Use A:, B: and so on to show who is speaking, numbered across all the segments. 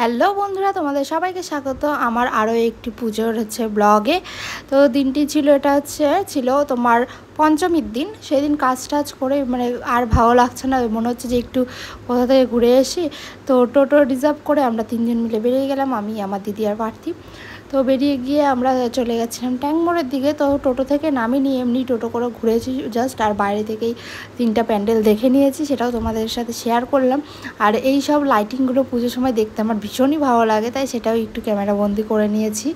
A: Hello বন্ধুরা, তোমাদের সবাইকে স্বাগত আমার আরও একটি পুজোর ব্লগে। তো দিনটি ছিল তোমার পঞ্চমীর দিন। সেদিন কাজ টাজ করে আর ভালো লাগছে না, মনে হচ্ছে যে একটু কোথা থেকে ঘুরে আসি। তো টোটো রিজার্ভ করে আমরা তিনজন মিলে বেরিয়ে গেলাম, আমি, আমার দিদি আর পার্থিব। তো বেরিয়ে গিয়ে আমরা চলে গেছিলাম ট্যাঙ্ক মোড়ের দিকে। তো টোটো থেকে নামিনি, এমনি টোটো করে ঘুরেছি জাস্ট, আর বাইরে থেকেই 3টা প্যান্ডেল দেখে নিয়েছি, সেটাও তোমাদের সাথে শেয়ার করলাম। আর এই সব লাইটিংগুলো পুজোর সময় দেখতে আমার ভীষণই ভালো লাগে, তাই সেটাও একটু ক্যামেরাবন্দি করে নিয়েছি।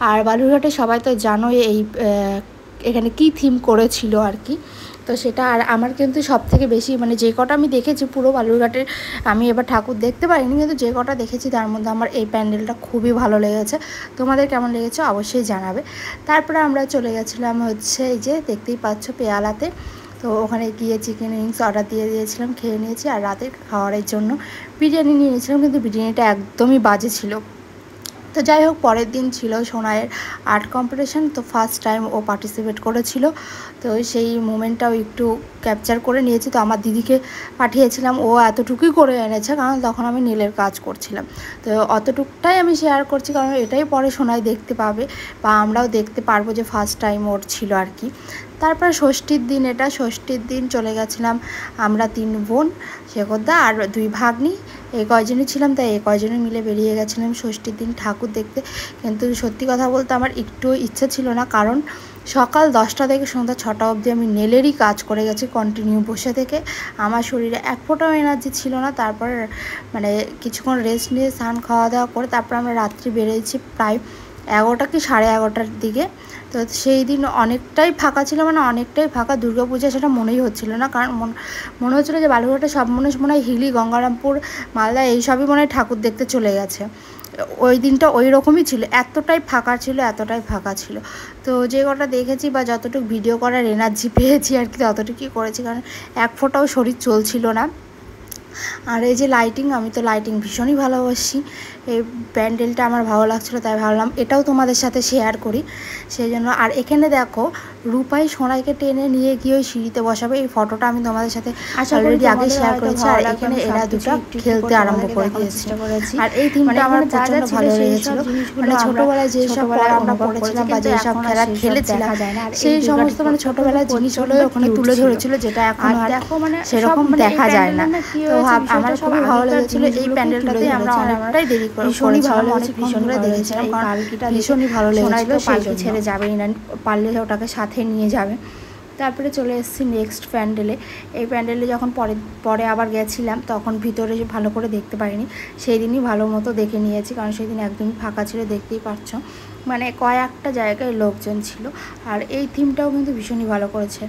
A: আর বালুরঘাটে সবাই তো জানোই এখানে কি থিম করেছিল আর কি। তো সেটা আর আমার কিন্তু সব থেকে বেশি যে কটা আমি দেখেছি পুরো বালুরঘাটের, আমি এবার ঠাকুর দেখতে পারিনি, কিন্তু যে কটা দেখেছি তার মধ্যে আমার এই প্যান্ডেলটা খুবই ভালো লেগেছে। তোমাদের কেমন লেগেছে অবশ্যই জানাবে। তারপরে আমরা চলে গেছিলাম এই যে দেখতেই পাচ্ছ পেয়ালাতে। তো ওখানে গিয়ে চিকেন উইংস অর্ডার দিয়ে দিয়েছিলাম, খেয়ে নিয়েছি। আর রাতের খাওয়ারের জন্য বিরিয়ানি নিয়ে নিয়েছিলাম, কিন্তু বিরিয়ানিটা একদমই বাজে ছিল। তো যাই হোক, পরের দিন ছিল সোনাইয়ের আর্ট কম্পিটিশন। তো ফার্স্ট টাইম ও পার্টিসিপেট করেছিল, তো সেই মোমেন্টটাও একটু ক্যাপচার করে নিয়েছি। তো আমার দিদিকে পাঠিয়েছিলাম, ও এতটুকুই করে এনেছে, কারণ তখন আমি নীলের কাজ করছিলাম। তো অতটুকটাই আমি শেয়ার করছি, কারণ এটাই পরে সোনাই দেখতে পাবে বা আমরাও দেখতে পারবো যে ফার্স্ট টাইম ওর ছিল আর কি। তারপর ষষ্ঠীর দিন চলে গেছিলাম আমরা 3 বোন, শেখরদা আর 2 ভাগ্নি, এই কয়জনই ছিলাম। তাই এই কয়জনে মিলে বেরিয়ে গেছিলাম ষষ্ঠীর দিন ঠাকুর দেখতে। কিন্তু সত্যি কথা বলতে আমার একটু ইচ্ছা ছিল না, কারণ সকাল 10টা থেকে সন্ধ্যা 6টা অবধি আমি নেলেরই কাজ করে গেছি কন্টিনিউ বসে থেকে। আমার শরীরে এক ফোঁটাও এনার্জি ছিল না। তারপর কিছুক্ষণ রেস্ট নিয়ে স্নান খাওয়া দাওয়া করে তারপর আমরা রাত্রি বেরিয়েছি প্রায় 11টা কি 11:30টার দিকে। তো সেই দিন অনেকটাই ফাঁকা ছিল, অনেকটাই ফাঁকা। দুর্গাপূজা সেটা মনেই হচ্ছিল না, কারণ মনে হচ্ছিলো যে বালুরঘাটে সব মনে হয় হিলি, গঙ্গারামপুর, মালদা এইসবই মনে হয় ঠাকুর দেখতে চলে গেছে। ওই দিনটা ওই রকমই ছিল, এতটাই ফাঁকা ছিল। তো যে কটা দেখেছি বা যতটুকু ভিডিও করার এনার্জি পেয়েছি আর কি, ততটুকুই করেছি, কারণ এক ফোঁটাও শরীর চলছিল না। আর এই যে লাইটিং, আমি তো লাইটিং ভীষণই ভালোবাসি। এই প্যান্ডেলটা আমার ভালো লাগছিলো, তাই ভাবলাম এটাও তোমাদের সাথে শেয়ার করি, সেই জন্য। আর এখানে দেখো, রূপাই সোনাইকে টেনে নিয়ে গিয়ে ওই সিঁড়িতে বসাবে, এই ফটোটা আমি তোমাদের সাথে অলরেডি আগে শেয়ার করেছি। আর এখানে এরা দুটো খেলতে আরম্ভ করে দিয়েছে। আর এই থিমটা আমার প্রচণ্ড ভালো লেগেছিলো, ছোটোবেলায় যেসব আমরা পড়েছিলাম বা যেসব খেলা খেলেছিলাম, সেই সমস্ত ছোটোবেলার জিনিসগুলো ওখানে তুলে ধরেছিল, যেটা এখন আর সেরকম দেখা যায় না। তো আমার খুবই ভালো লেগেছিলো এই প্যান্ডেলটাতে। আমরা অনেকটাই দেরি করে ভীষণই ভালো লেগেছে, ভীষণই দেখেছিলাম, পালকিটা ভীষণই ভালো লেগেছিল। পালকি ছেড়ে যাবেই না, পারলে ওটাকে সাথে নিয়ে যাবে। তারপরে চলে এসেছি নেক্সট প্যান্ডেলে। এই প্যান্ডেলে যখন পরে আবার গেছিলাম, তখন ভিতরে ভালো করে দেখতে পারিনি, সেই দিনই ভালো মতো দেখে নিয়েছি, কারণ সেই দিন একদমই ফাঁকা ছিল, দেখতেই পাচ্ছ কয়েকটা জায়গায় লোকজন ছিল। আর এই থিমটাও কিন্তু ভীষণই ভালো করেছে।